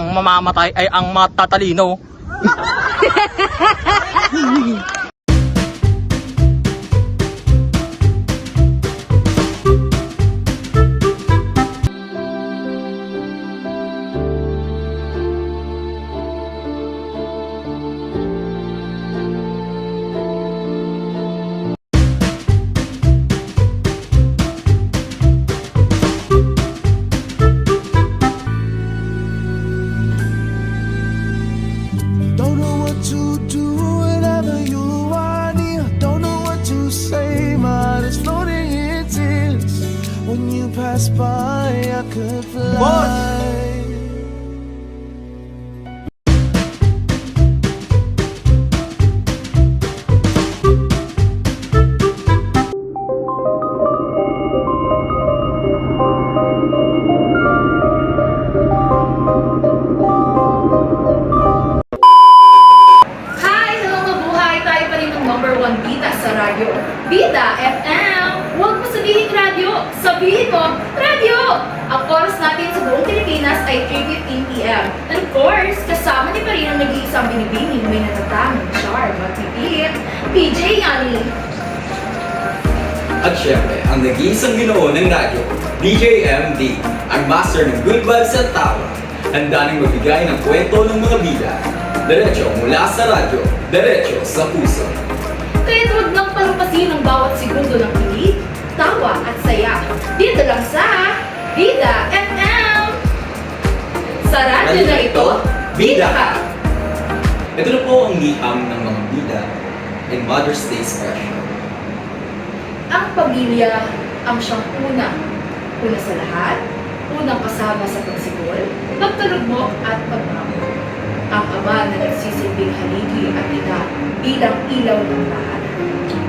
ang mamamatay ay ang matatalino. Don't know what to do whenever you are near. Don't know what to say, my heart is floating in tears. When you pass by, I could fly. Hi! Hello mabuhay! Tayo pa rin ng number 1 bida sa radyo. Bida FM! Huwag mo sabihin radyo! Sabihin mo, radyo! Ang oras natin sa buong Pilipinas ay 3:15 p.m. And of course, kasama ni pa rin ang nag-iisang binibining may natatamang charm at titip, PJ Yani. At syempre, ang nag-iisang ginoo ng radyo, DJ MD, ang master ng good vibes at tawa. Handa nang magbigay ng kwento ng mga bida. Diretso mula sa radyo, diretso sa puso. Kaya't huwag nang palumpasin ang bawat segundo ng kilig, tawa at saya. Dito lang sa Bida FM! Sa radyo na ito, bida ka! Ito na po ang liham ng mga bida and Mother's Day special. Ang pamilya ang siyang una sa lahat, unang kasama sa pagsigol, pagtalugmok at pagmamahal. Ang ama na nagsisilbing haligi at ina bilang ilaw ng lahat.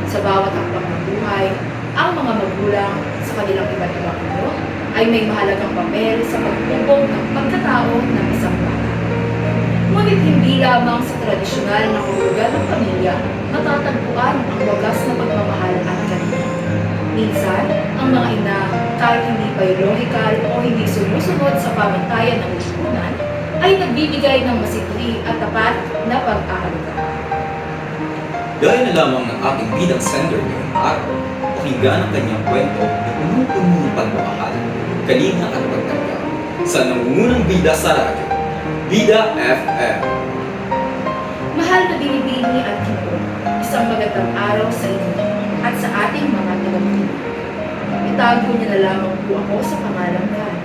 Sa bawat hakbang ng buhay, ang mga magulang sa kanilang iba't ibang anyo ay may mahalagang papel sa paghubog ng pagkatao ng isang bata. Ngunit hindi lamang sa tradisyonal na hulugan ng pamilya matatagpuan ang wagas na pagmamahal at kanina. Minsan, ang mga ina, kahit hindi biological o hindi sumusunod sa pamantayan ng lipunan, ay nagbibigay ng masikli at tapat na pag-aaruga. Gaya na lamang ng ating bidang sender ngayong araw, pakinggan ang kanyang kwento na punong-puno ng pagmamahal, kalinga at pagtanggap sa nangungunang bida sa radyo, Bida FM. Mahal na binibini at kino, isang magandang araw sa inyo at sa ating mga tagapakinig. Itago niya na lamang po ako sa pangalang Dan.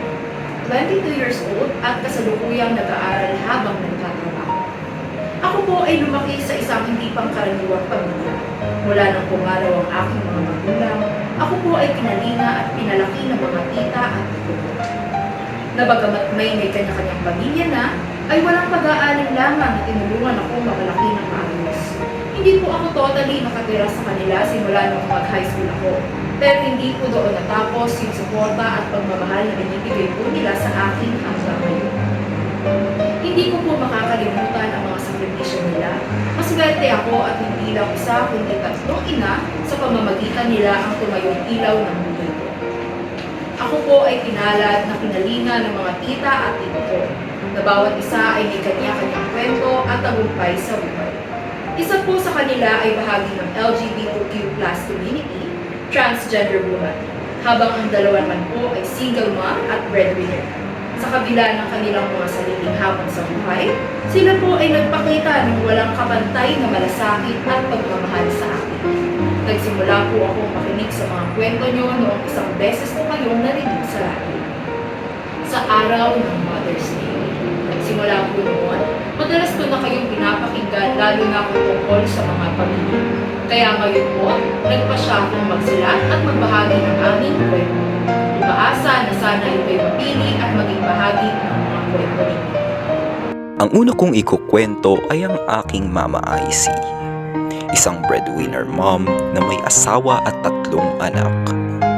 22 years old at kasalukuyang nag-aaral habang nagtatrabaho. Ako po ay lumaki sa isang hindi pangkaraniwang pamilya. Mula nang pumalaw ang aking mga magulang, ako po ay kinalinga at pinalaki ng mga tita at tito ko. Na bagamat may kanya-kanyang pamilya na, ay walang pag-aaling lamang at tinulungan ako makalaki ng maayos. Hindi po ako totally nakatira sa kanila simula nung mag-high school ako. Pero hindi po doon natapos yung suporta at pagmamahal na binibigay po nila sa akin hanggang ngayon. Hindi ko po makakalimutan ang mga sakripisyo nila. Maswerte ako at hindi lang isa kundi tatlong ina sa pamamagitan nila ang tumayong ilaw ng buhay ko. Ako po ay pinalad na pinalinga ng mga tita at tito ko, na bawat isa ay may kanya-kanyang kwento at tagumpay sa buhay. Isa po sa kanila ay bahagi ng LGBTQ+ community, transgender woman, habang ang dalawa naman po ay single mom at breadwinner. Sa kabila ng kanilang mga sariling hamon sa buhay, sila po ay nagpakita ng walang kapantay na malasakit at pagmamahal sa akin. Nagsimula po akong makinig sa mga kwento nyo noong isang beses ko kayong narinig sa radyo. Sa araw ng Mother's Day. Nagsimula po noon, madalas ko na kayong pinapakinggan lalo na kung tungkol sa mga pamilya. Kaya ngayon po, nagpasya akong magsulat at magbahagi ng aming kwento. Ipaasa na sana ito'y mapili at maging bahagi ng mga kwento ninyo. Ang una kong ikukwento ay ang aking mama IC. Isang breadwinner mom na may asawa at 3 anak.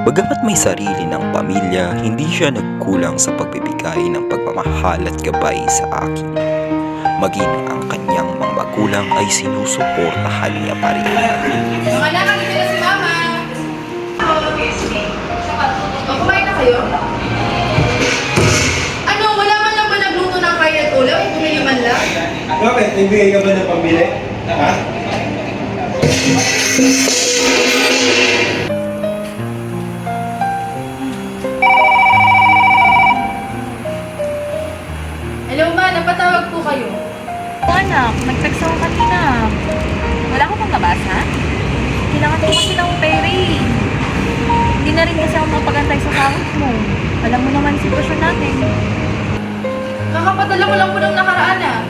Bagamat may sarili ng pamilya, hindi siya nagkulang sa pagbibigay ng pagmamahal at gabay sa akin. Maging ang kanyang mga magulang ay sinusuportahan niya pa rin. Mga anak, dito na si Mama! O, kumain na kayo? Ano, wala man lang ba nagluto ng kain at ulam? Nagbigay ka ba ng pambili? Ha? Hello ma, napatawag po kayo. Anak, nag-text ako kanina. Wala ko pang nabasa? Kailangan ko kasi ng pera eh. Hindi na rin kasi ako mapagantay sa sahod mo. Alam mo naman yung sitwasyon natin. Kakapadala ko lang po ng nakaraan ah.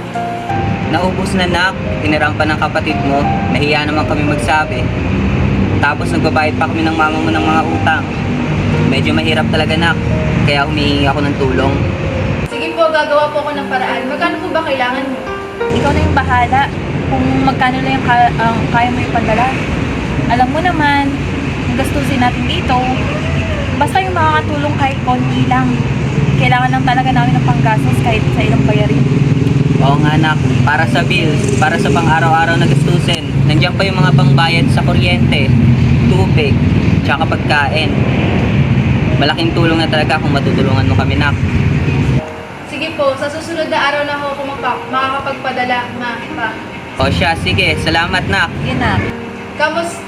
Naubos na nak, hiniram pa ng kapatid mo, nahiya naman kami magsabi. Tapos nagbabayad pa kami ng mama mo ng mga utang. Medyo mahirap talaga nak, kaya humihingi ako ng tulong. Sige po, gagawa po ako ng paraan. Magkano po ba kailangan mo? Ikaw na yung bahala kung magkano na yung kaya mo yung padala. Alam mo naman, yung gastusin natin dito, basta yung makakatulong kahit konti lang. Kailangan lang talaga namin ng panggastos kahit sa ilang bayarin. Oo nga nak, para sa bills, para sa pang-araw-araw na gastusin. Nandiyan pa yung mga pangbayad sa kuryente, tubig, tsaka pagkain. Malaking tulong na talaga kung matutulungan mo kami nak. Sige po, sa susunod na araw na ako makakapagpadala, ma, pa. O siya, sige, salamat nak. Yun na. Kamus,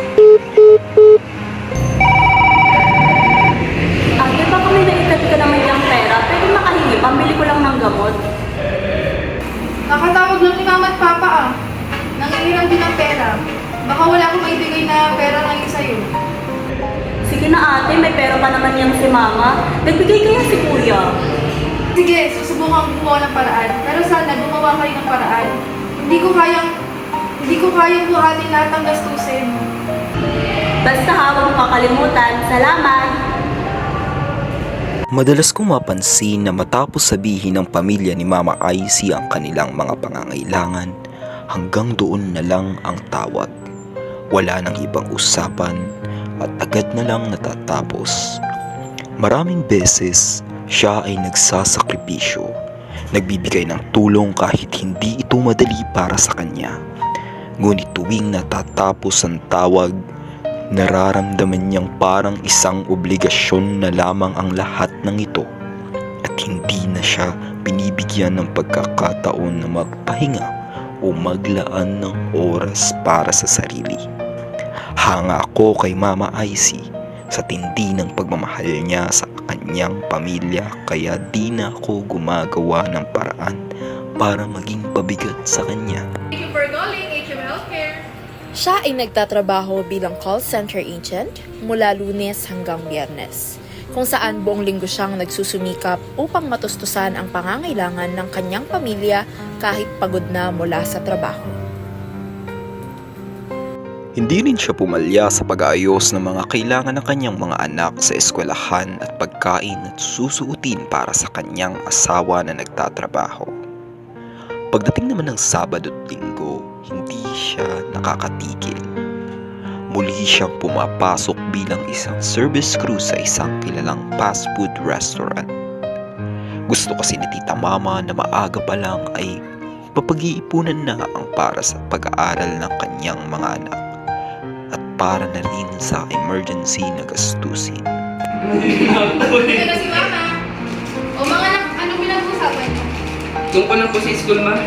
Ate, baka may naitag ka naman yung pera. Pwede makahingi, pambili ko lang ng gamot. nakatawag lang ni mama at papa ah. Nangihiram din ng pera. Baka wala akong maibigay na pera ngayon sa'yo. Sige na ate, may pera pa naman yan si mama. Nagbigay kaya si kuya. Sige, susubukan ko ng paraan. Pero sana gumawa kayo ng paraan. Hindi ko kayang buhatin lahat ng gastusin. Basta huwag mo kakalimutan. Salamat! Madalas kong mapansin na matapos sabihin ng pamilya ni Mama Icy ang kanilang mga pangangailangan, hanggang doon na lang ang tawag. Wala nang ibang usapan at agad na lang natatapos. Maraming beses siya ay nagsasakripisyo, nagbibigay ng tulong kahit hindi ito madali para sa kanya. Ngunit tuwing natatapos ang tawag, nararamdaman niyang parang isang obligasyon na lamang ang lahat ng ito at hindi na siya binibigyan ng pagkakataon na magpahinga o maglaan ng oras para sa sarili. Hanga ako kay Mama Icy sa tindi ng pagmamahal niya sa kanyang pamilya, kaya di na ako gumagawa ng paraan para maging pabigat sa kanya. Thank you for calling HM Healthcare. Siya ay nagtatrabaho bilang call center agent mula Lunes hanggang Biyernes, kung saan buong linggo siyang nagsusumikap upang matustusan ang pangangailangan ng kanyang pamilya kahit pagod na mula sa trabaho. Hindi rin siya pumalya sa pag-aayos ng mga kailangan ng kanyang mga anak sa eskwelahan at pagkain at susuotin para sa kanyang asawa na nagtatrabaho. Pagdating naman ng Sabado at Linggo, hindi siya nakakatigil. Muli siyang pumapasok bilang isang service crew sa isang kilalang fast food restaurant. Gusto kasi ni Tita Mama na maaga pa lang ay papag-iipunan na ang para sa pag-aaral ng kanyang mga anak at para na rin sa emergency na gastusin. Ito na si mama. O mga anak, anong pinag-usapan niyo? Tungkol lang po sa school ma.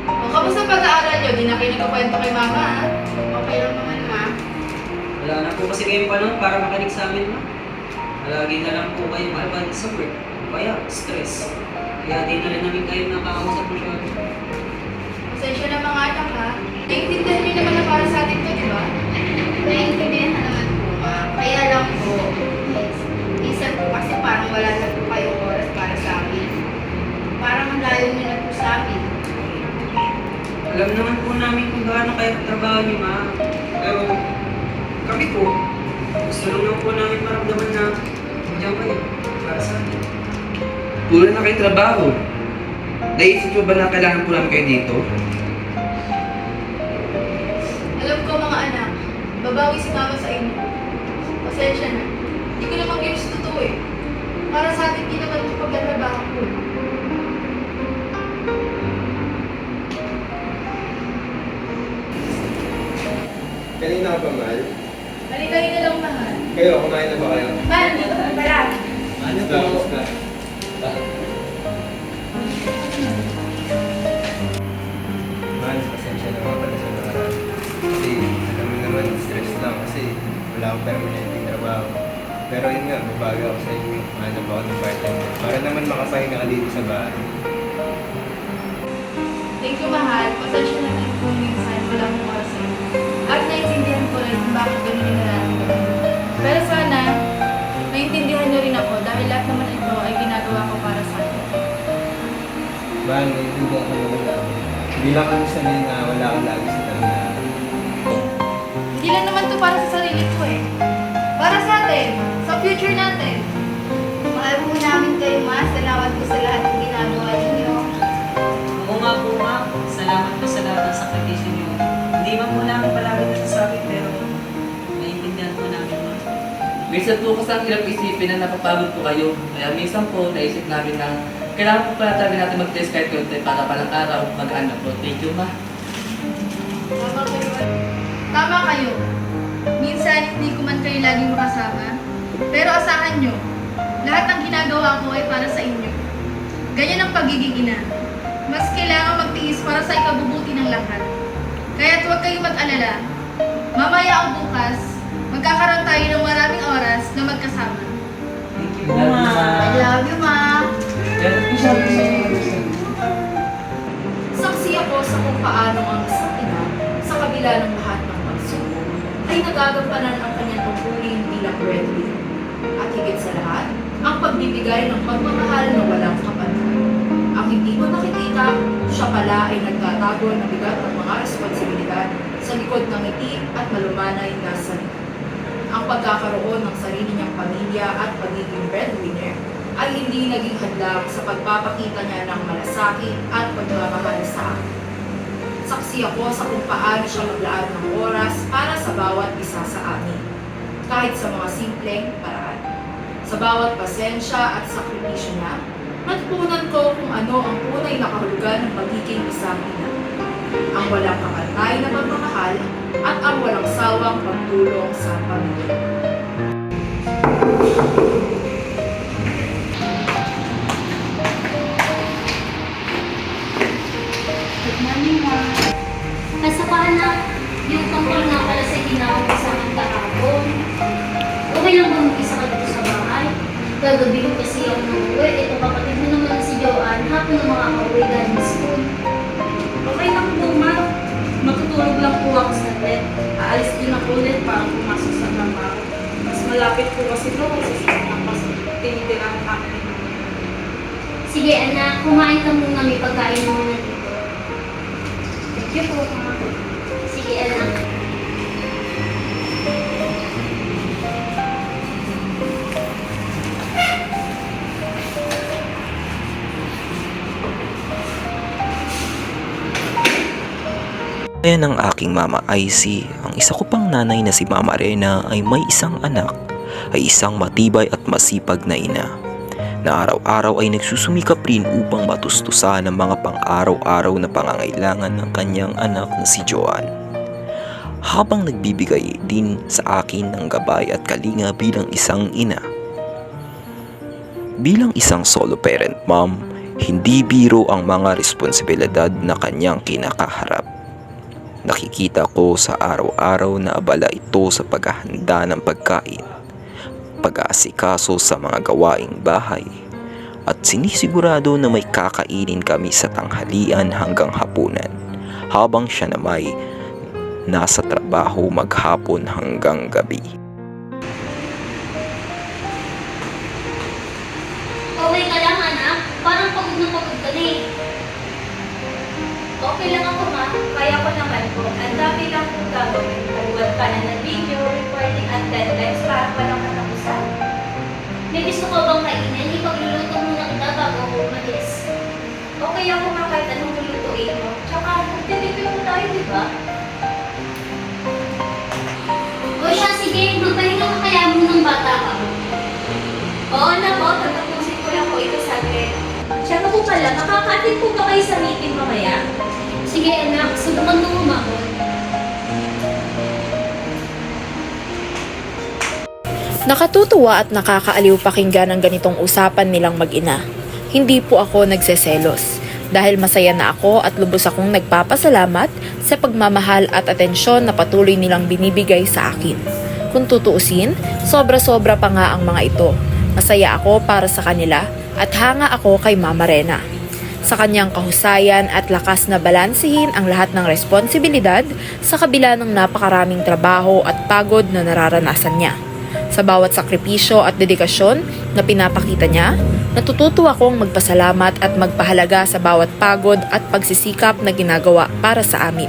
O kamusta pag-aaral niyo? Di na kayo nagkukwento kay mama ah. Okay lang naman ma. Wala na po kasi kayong panahon para makinig sa amin ma. Lagi na lang po kayo malabad sa work. Kaya stress. Kaya di na rin namin kayo nakakausap mo siya. Pasensya na mga anak ha. Naiintindihan niyo naman na para sa atin to, di ba? Naiintindihan na naman po, ma. Kaya lang po, minsan po kasi parang wala na po kayong oras para sa amin. Parang ang layo niyo na po sa amin. Alam naman po namin kung gaano kayo trabaho niyo ma. Pero kami po, gusto lang po namin maramdaman na nandiyan kayo para sa amin. Puro na kayo trabaho. Naisip mo ba na kailangan po namin kayo dito? Alam ko mga anak, babawi si mama sa inyo. Pasensya na. Hindi ko naman gives totoo eh. Para sa atin, di naman ito paglatrabaho ko. Kanina ka ba, Mahal? Halika na lang mahal. Kayo, kumain na ba kayo? Mahal, dito ka pala. Ano po? Pero yun nga, mabago ako sa inyo. Hanap ako ng part-time job. Para naman makapahinga ka dito sa bahay. Thank you, mahal. Pasensya na rin po minsan wala akong oras sa inyo. At naiintindihan ko rin kung bakit ganun yung nararamdaman. Pero sana, naiintindihan niyo rin ako dahil lahat naman ito ay ginagawa ko para sa akin. Mahal, naiintindihan ko naman namin. Hindi lang kami sanay na wala kang lagi sa tabi namin. Hindi lang naman to para sa sarili ko eh. Para sa atin, sa future natin. Mahal po namin kayo, Ma. Salamat po sa lahat ng ginagawa ninyo. Oo nga po, ma'am. Salamat po sa lahat ng sakripisyo niyo. Hindi man po namin palagi nasasabi, pero naiintindihan po namin, ma'am. Minsan po kasi ang hirap isipin na napapagod po kayo. Kaya minsan po naisip namin na kailangan po pala talaga natin mag-test kahit konti para palang araw mag-anak po. Thank you, ma. Tama kayo. Minsan, hindi ko man kayo laging makasama. Pero asahan nyo, lahat ng ginagawa ko ay para sa inyo. Ganyan ang pagiging ina. Mas kailangan magtiis para sa ikabubuti ng lahat. Kaya't huwag kayong mag-alala. Mamaya o bukas, magkakaroon tayo ng maraming oras na magkasama. Thank you, Love you, ma. I love you, Ma. Meron po siya Saksi ako sa kung paano ang isang ina sa kabila ng lahat ng pagsubok ay nagagampanan ang kanyang tungkulin bilang breadwinner. At higit sa lahat, ang pagbibigay ng pagmamahal na walang kapantay. Ang hindi mo nakikita, siya pala ay nagtatago ng bigat ng mga responsibilidad sa likod ng ngiti at malumanay na salita. Ang pagkakaroon ng sarili niyang pamilya at pagiging breadwinner ay hindi naging hadlang sa pagpapakita niya ng malasakit at pagmamahal sa akin. Saksi ako sa kung paano siya maglaan ng oras para sa bawat isa sa amin, kahit sa mga simpleng paraan. Sa bawat pasensya at sakripisyo niya, natutunan ko kung ano ang tunay na kahulugan ng pagiging isang ina. Ang walang kapantay na pagmamahal at ang walang sawang pagtulong sa pamilya. Good morning, Ma. Asa ka, anak? Yung tungkol nga pala sa ginawa ko sa aking kahapon. Okay lang ba mag-isa ka dito sa bahay? Gagabi ko kasi ako nauwi. Ito kapatid mo naman si Joanne. Hapon na makaka-uwi galing school. Okay lang po, Ma. Matutulog lang po ako sa bed. Aalis din ako ulit para pumasok sa trabaho. Mas malapit po kasi ito kasi sa campus. Tinitirahan kami ni Mama. Sige, anak. Kumain ka muna. May pagkain mo na dito. Thank you po, Ma. Sige, anak. Kaya ng aking Mama Icy, ang isa ko pang nanay na si Mama Rena ay may isang anak, ay isang matibay at masipag na ina, na araw-araw ay nagsusumikap rin upang matustusan ang mga pang-araw-araw na pangangailangan ng kanyang anak na si Joanne. Habang nagbibigay din sa akin ng gabay at kalinga bilang isang ina. Bilang isang solo parent mom, hindi biro ang mga responsibilidad na kanyang kinakaharap. Nakikita ko sa araw-araw na abala ito sa paghahanda ng pagkain, pag-aasikaso sa mga gawaing bahay, at sinisigurado na may kakainin kami sa tanghalian hanggang hapunan, habang siya na may nasa trabaho maghapon hanggang gabi. Okay ka lang, anak? Parang pagod na pagod ka na eh. Okay lang ako, Ma. Kaya ko naman po. Ang dami lang po gagawin. Pagbuhat ka na ng video, recording at deadlines para walang katapusan. May gusto ko bang kainin? Ipagluluto muna kita bago ako umalis. Okay ako, Ma, kahit anong lulutuin mo. Tsaka, magtitipid mo tayo, di ba? O siya, sige. Magpahinga ka kaya munang bata ka. Oo na po, tatapusin ko lang po ito saglit. Tsaka po pala, makakatin po ba kayo sa meeting mamaya? Sige, anak. Subukan mo umahon. Nakatutuwa at nakakaaliw pakinggan ang ganitong usapan nilang mag-ina. Hindi po ako nagseselos dahil masaya na ako at lubos akong nagpapasalamat sa pagmamahal at atensyon na patuloy nilang binibigay sa akin. Kung tutuusin, sobra-sobra pa nga ang mga ito. Masaya ako para sa kanila at hanga ako kay Mama Rena. Sa kanyang kahusayan at lakas na balansehin ang lahat ng responsibilidad sa kabila ng napakaraming trabaho at pagod na nararanasan niya. Sa bawat sakripisyo at dedikasyon na pinapakita niya, natututo akong magpasalamat at magpahalaga sa bawat pagod at pagsisikap na ginagawa para sa amin.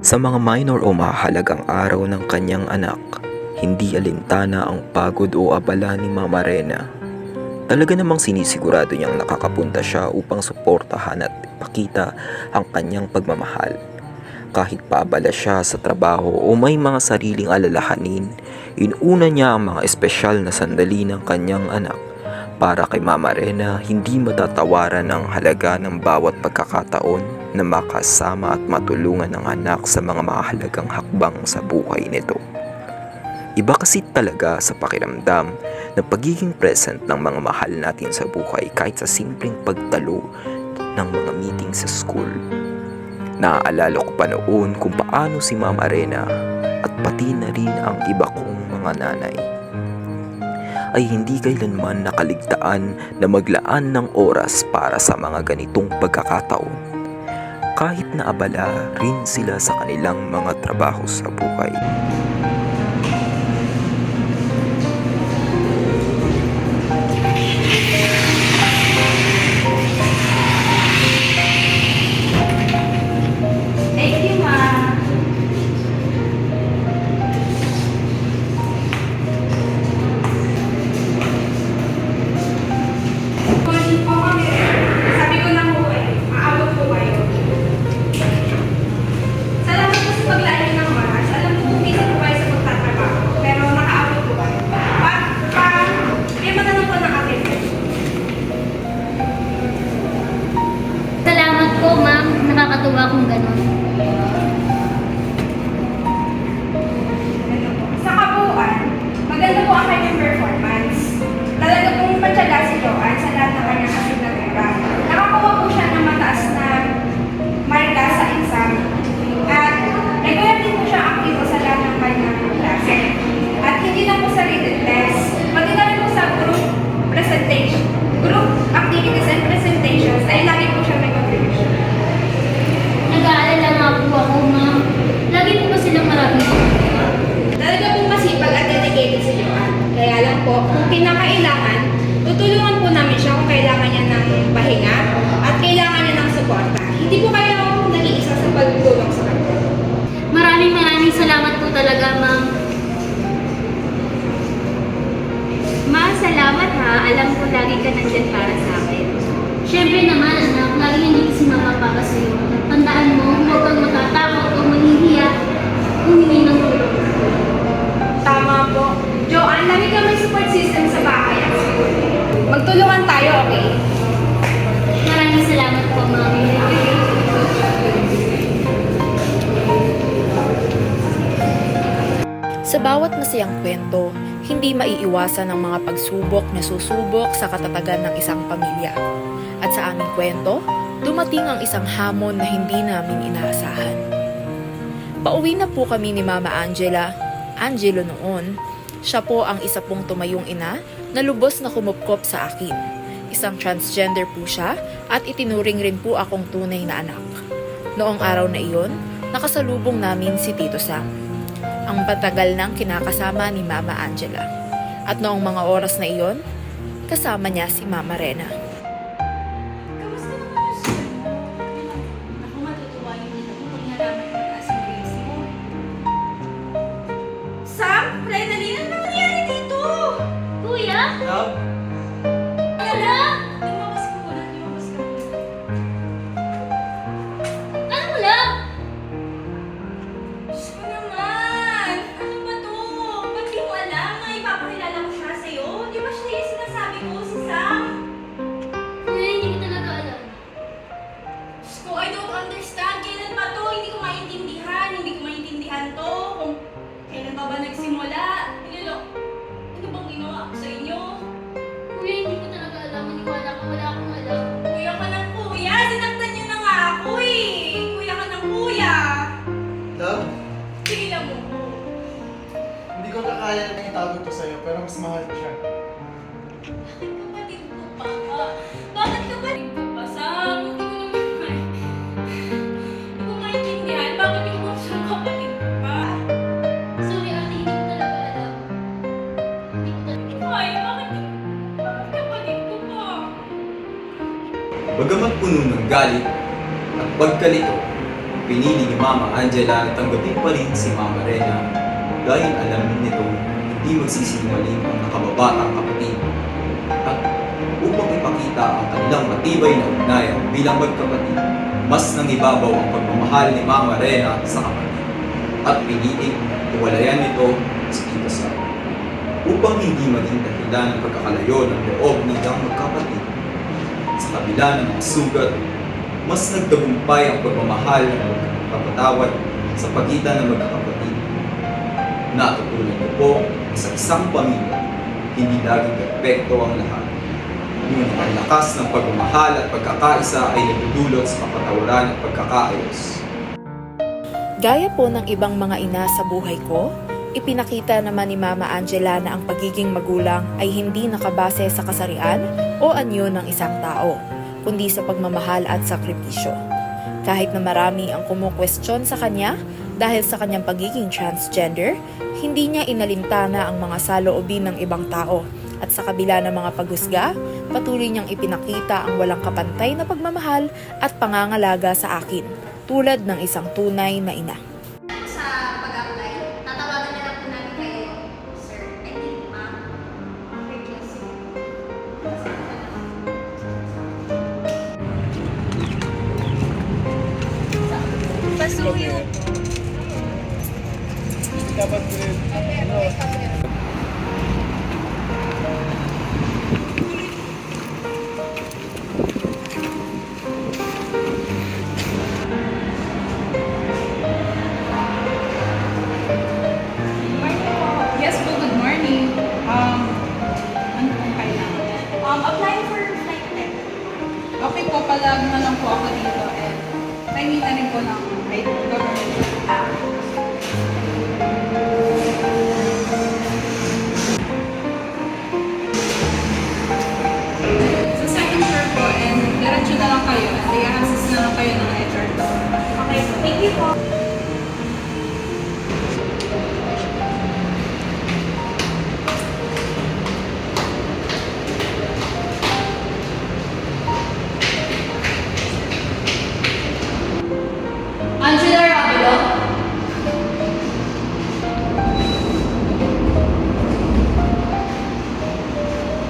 Sa mga minor o mahalagang araw ng kanyang anak, hindi alintana ang pagod o abala ni Mama Rena. Talaga namang sinisigurado niyang nakakapunta siya upang suportahan at ipakita ang kanyang pagmamahal. Kahit paabala siya sa trabaho o may mga sariling alalahanin, inuna niya ang mga espesyal na sandali ng kanyang anak. Para kay Mama Rena, hindi matatawaran ang halaga ng bawat pagkakataon na makasama at matulungan ang anak sa mga mahalagang hakbang sa buhay nito. Iba kasi talaga sa pakiramdam ng pagiging present ng mga mahal natin sa buhay kahit sa simpleng pagtalo ng mga meeting sa school. Naaalala ko pa noon kung paano si Mama Rena at pati na rin ang iba kong mga nanay ay hindi kailanman nakaligtaan na maglaan ng oras para sa mga ganitong pagkakataon. Kahit na abala rin sila sa kanilang mga trabaho sa buhay. Nakakatuwa kung gano'n. Sa kabuuan, maganda po ang kanyang performance. Talaga pong matyaga si Joanne sa lahat ng kanyang asignatura. Nakakuha po siya ng mataas na marka sa exam. At regular din po siya aktibo sa lahat ng kanyang klase. At hindi lang po sa written test, pati na rin po sa group presentation, group activities and presentations ay lagi po siya may contribution. Nag-aalala nga po ako, ma'am. Lagi po ba silang maraming ginagawa? Talaga po masipag at dedicated si Joanne. Kaya lang po, kung kinakailangan, tutulungan po namin siya kung kailangan niya ng pahinga at kailangan niya ng suporta. Hindi po kayo nag-iisa sa pagtulong sa kanya. Maraming salamat po talaga, ma'am. Ma, salamat ha. Alam ko lagi ka nandyan para sa akin. Siyempre naman, anak, lagi hindi si mama para sa'yo. Tandaan mo, huwag kang matatakot o mahihiya humingi ng tulong. Tama po. Joanne, lagi ka may support system sa bahay at school. Magtulungan tayo, okay? Maraming salamat po, mami. Sa bawat masayang kwento, hindi maiiwasan ang mga pagsubok na susubok sa katatagan ng isang pamilya. At sa aming kwento, dumating ang isang hamon na hindi namin inaasahan. Pauwi na po kami ni Mama Angelo noon. Siya po ang isa pong tumayong ina na lubos na kumupkop sa akin. Isang transgender po siya at itinuring rin po akong tunay na anak. Noong araw na iyon, nakasalubong namin si Tito Sam, ang patagal nang kinakasama ni Mama Angela. At noong mga oras na iyon, kasama niya si Mama Rena. Sam, Renalyn, ano nangyari dito? Kuya? Love? Ano? Lumabas ka muna. Ano lang? Diyos ko naman! Ano ba to? Ba't di mo alam na ipapakilala ko siya sa'yo? Di ba siya yung sinasabi ko, si Sam? mas mahal ko siya. Kapatid ko pa ka. Bakit kapatid ko pa, Sam? Hindi ko maintindihan. Bakit yung bunso ng kapatid ko pa? Sorry ate, hindi ko talaga alam. Hindi ko talaga. Ay, bakit kapatid ko pa? Bagamat puno ng galit at pagkalito, pinili ni Mama Angela na tanggapin pa rin si Mama Rena dahil alam nito hindi magsisinungaling ang nakababatang kapatid. At upang ipakita ang kanilang matibay na ugnayan bilang magkapatid, mas nangibabaw ang pagmamahal ni Mama Rena sa kapatid at piniling iwalayan nito si Tito Sam upang hindi maging dahilan ng pagkakalayo ng loob ng dang magkapatid. Sa kabila ng mga sugat, mas nagtagumpay ang pagmamahal ng magkapatawad sa pagitan ng magkakapatid. Natutunan ko po sa isang pamilya, hindi laging perpekto ang lahat. Ngunit ang lakas ng pagmamahal at pagkakaisa ay nagdudulot sa kapatawaran at pagkakaayos. Gaya po ng ibang mga ina sa buhay ko, ipinakita naman ni Mama Angela na ang pagiging magulang ay hindi nakabase sa kasarian o anyo ng isang tao, kundi sa pagmamahal at sakripisyo. Kahit na marami ang kumukwestiyon sa kanya dahil sa kanyang pagiging transgender, hindi niya inalintana ang mga saloobin ng ibang tao at sa kabila ng mga paghusga, patuloy niyang ipinakita ang walang kapantay na pagmamahal at pangangalaga sa akin, tulad ng isang tunay na ina. Sa pag-apply, tatawagan na lang po namin kayo, sir. I think, ma'am. Okay, classic. Pasuyo. Dapat Yes po, good morning. Ano pong kailangan? Applying for flight tech. Okay po, palag na lang po ako dito and timing na rin po ng government. Sa second floor po and diretso na lang kayo at i-access na lang kayo ng HR to. Okay, thank you po. Angela Ravelo?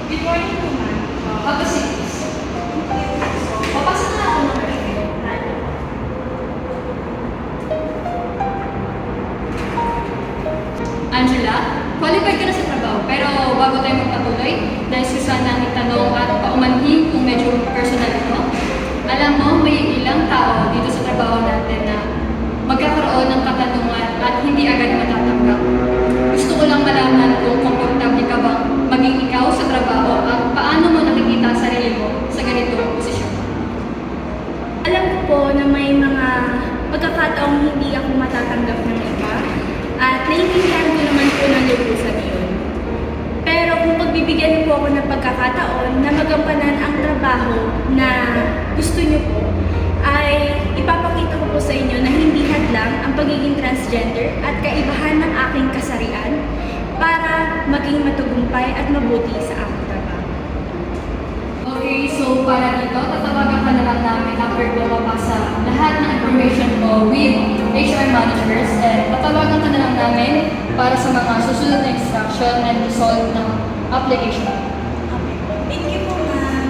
Good morning po, ma'am. Papa Cities. Papasok na ako ng Angela, qualified ka na sa trabaho, pero bago tayo magpatuloy, nais ko sana itanong at paumanhin kung medyo personal ito. Alam mo, may ilang tao dito sa trabaho natin na magkakaroon ng katanungan at hindi agad matatanggap. Gusto ko lang malaman kung komportable ka bang maging ikaw sa trabaho at paano mo nakikita ang sarili mo sa ganitong posisyon. Alam ko po na may mga pagkakataong hindi ako matatanggap ng iba at naiintindihan ko naman po ng lubusan yun. Pero kung pagbibigyan niyo po ako ng pagkakataon na magampanan ang trabaho na gusto niyo po, ay ipapakita ko po sa inyo na hindi hadlang ang pagiging transgender at kaibahan ng aking kasarian para maging matagumpay at mabuti sa aking trabaho. Okay, so para dito, tatawagan ka na lang namin after bumabasa lahat ng information mo with HR managers and tatawagan ka na lang namin para sa mga susunod na instruction and result ng application. Thank you po, ma'am.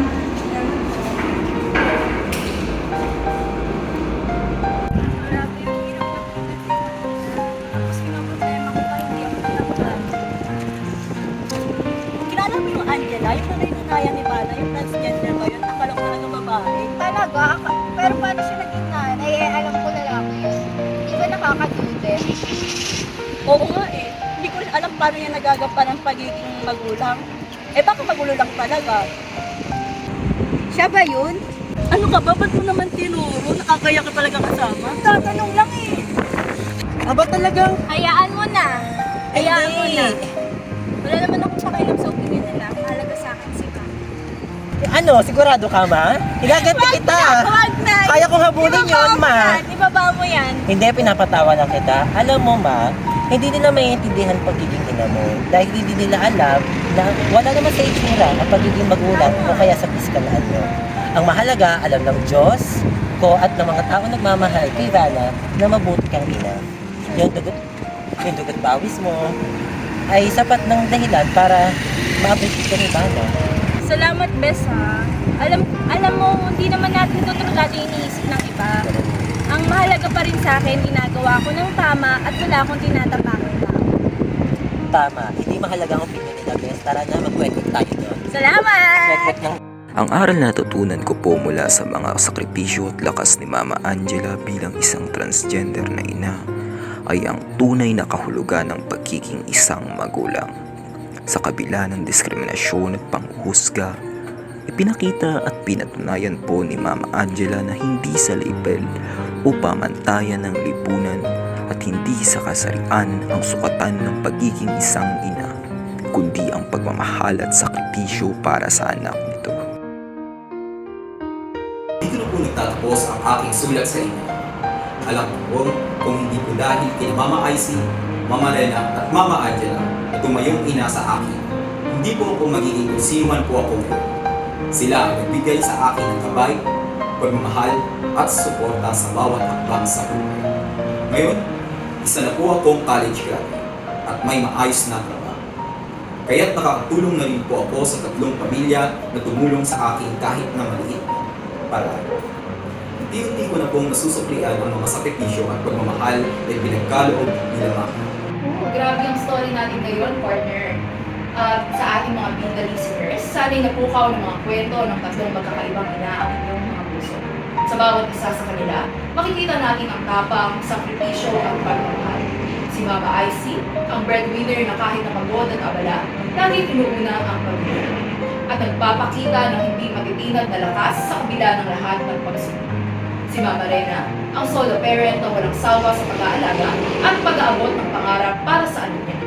Kilala mo yung Angela, yung nanay ni Bana, yung transgender ba yun? Akala ko talaga babae. Talaga? Pero paano siya naging nanay? Eh, alam ko lalaki yun. Hindi ba nakakadude? Oo nga eh. Hindi ko alam paano niya nagagapan ng pagiging magulang. Eh baka magulo lang talaga. Siya ba yun? Ano ka ba? Ba't mo naman tinuro? Nakakaya ka talaga kasama? Tatanong lang eh. Aba talagang? Hayaan mo na. Hayaan mo na. Wala naman akong Ano, sigurado ka, ma? Ilaganti kita. Wag na! Kaya kong habulin yun, ma. Ibaba mo yan. Hindi, pinapatawa lang kita. Alam mo, ma, hindi nila maintindihan pagiging ina mo dahil hindi nila alam na wala naman sa itsura ang pagiging magulang o kaya sa piskalaan nyo. Ang mahalaga, alam ng Diyos ko at ng mga tao nagmamahal kay Rana na mabuti kang ina. Yung dugot bawis mo ay sapat ng dahilan para ma-appreciate ka ni Rana. Salamat, Bes, ha. Alam mo, hindi naman natin tutulad yung iniisip ng iba. Ang mahalaga pa rin sa akin, ginagawa ko ng tama at wala akong tinatapakan na. Tama, hindi mahalaga ang opinion nila, Bes. Tara na, magkwento tayo doon. Salamat! Ang aral na natutunan ko po mula sa mga sakripisyo at lakas ni Mama Angela bilang isang transgender na ina ay ang tunay na kahulugan ng pagiging isang magulang. Sa kabila ng diskriminasyon at panghuhusga, ipinakita at pinatunayan po ni Mama Angela na hindi sa label o pamantayan ng lipunan at hindi sa kasarian ang sukatan ng pagiging isang ina, kundi ang pagmamahal at sakripisyo para sa anak nito. Dito na po nagtatapos ang aking sulat sa inyo. Alam ko kung hindi po dahil kina Mama IC, Mama Lena at Mama Angela na tumayong ina sa akin, hindi po ako magiging kung sinuman po ako po. Sila ang nagbigay sa akin ng gabay, pagmamahal at suporta sa bawat hakbang sa buhay. Ngayon, isa na po akong college graduate at may maayos na trabaho. Kaya't nakakatulong na rin po ako sa 3 pamilya na tumulong sa akin kahit na maliit para unti-unti ko na pong nasusuklian ang mga sakripisyo at pagmamahal na pinagkaloob nila Mama. Grabe ang story natin ngayon, partner. Sa ating mga Binda listeners, sana'y napukaw ng mga kwento ng 3 magkakaibang ina ang inyong mga puso. Sa bawat isa sa kanila, makikita natin ang tapang, sakripisyo at pagmamahal. Si Mama IC, ang breadwinner na kahit napagod at abala, lagi pinuuna ang pamilya. At nagpapakita ng hindi matitinag na lakas sa kabila ng lahat ng pagsubok. Si Mama Rena, ang solo parent na walang sawa sa pag-aalaga at pag-aabot ng pangarap para sa anak niya.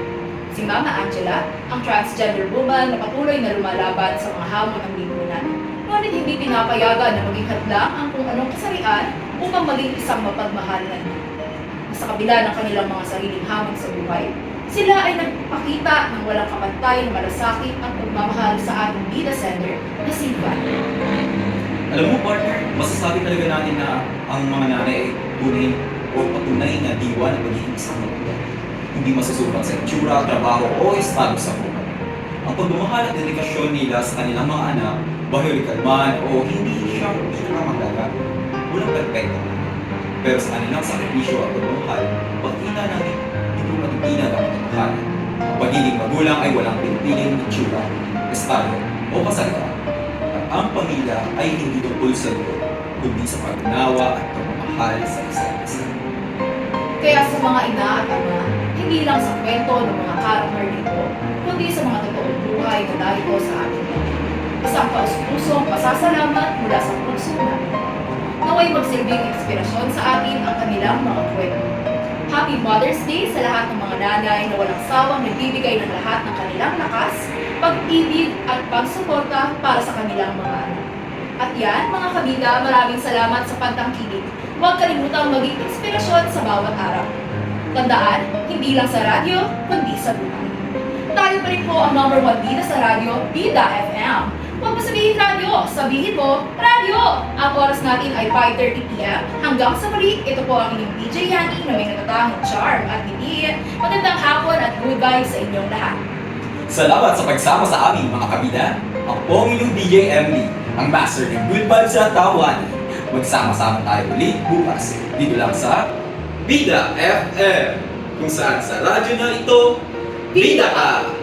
Si Mama Angela, ang transgender woman na patuloy na lumalaban sa mga hamon ng lipunan, ngunit hindi pinapayagan na maging hadlang ang kung anong kasarian upang maging isang mapagmahal na ina. Sa kabila ng kanilang mga sariling hamon sa buhay, sila ay nagpakita ng walang kapantay na malasakit at pagmamahal sa ating bida sender na si Ivan. Alam mo partner, masasabi talaga natin na ang mga nanay ay tunay o patunay na diwa ng pagiging isang magulang. Hindi masusukat sa itsura, trabaho o estado sa buhay. Ang pagmamahal at dedikasyon nila sa kanilang mga anak, biological man o hindi siyang pinakamagaga, walang perfecto. Pero sa kanilang sakripisyo at pagmamahal, pagkita natin hindi matitinag ang katotohanan. Ang pagiging magulang ay walang pinipiling itsura, estado o kasarian. Ang pamilya ay hindi tungkol sa ito, kundi sa pag-unawa at pagmamahal sa isa't isa. Kaya sa mga ina at ama, hindi lang sa kwento ng mga karakter dito, kundi sa mga totoong buhay na darito sa ating mga. Isang kaus-pusong pasasalamat mula sa puso namin. Naway magsilbing inspirasyon sa atin ang kanilang mga kwento. Happy Mother's Day sa lahat ng mga nanay na walang sawang nagbibigay ng lahat ng kanilang lakas, pag-ibig at pagsuporta para sa kanilang mga anak. At yan, mga kabida, maraming salamat sa pagtangkilik. Huwag kalimutang maging inspirasyon sa bawat araw. Tandaan, hindi lang sa radyo, kundi sa buhay. Tayo pa rin po ang #1 bida sa radyo, Bida FM. Huwag mo sabihin radyo, sabihin mo, radyo! Ang oras natin ay 5:30 p.m. Hanggang sa muli, ito po ang inyong DJ Yani na may natatanging charm at hindi. Magandang hapon at good vibes sa inyong lahat. Salamat sa pagsama sa aming mga kabida. Ako po ang inyong DJ MD, ang master ng good vibes sa tawan. Magsama-sama tayo ulit bukas dito lang sa Bida FM, kung saan sa radyo na ito, Bida ka!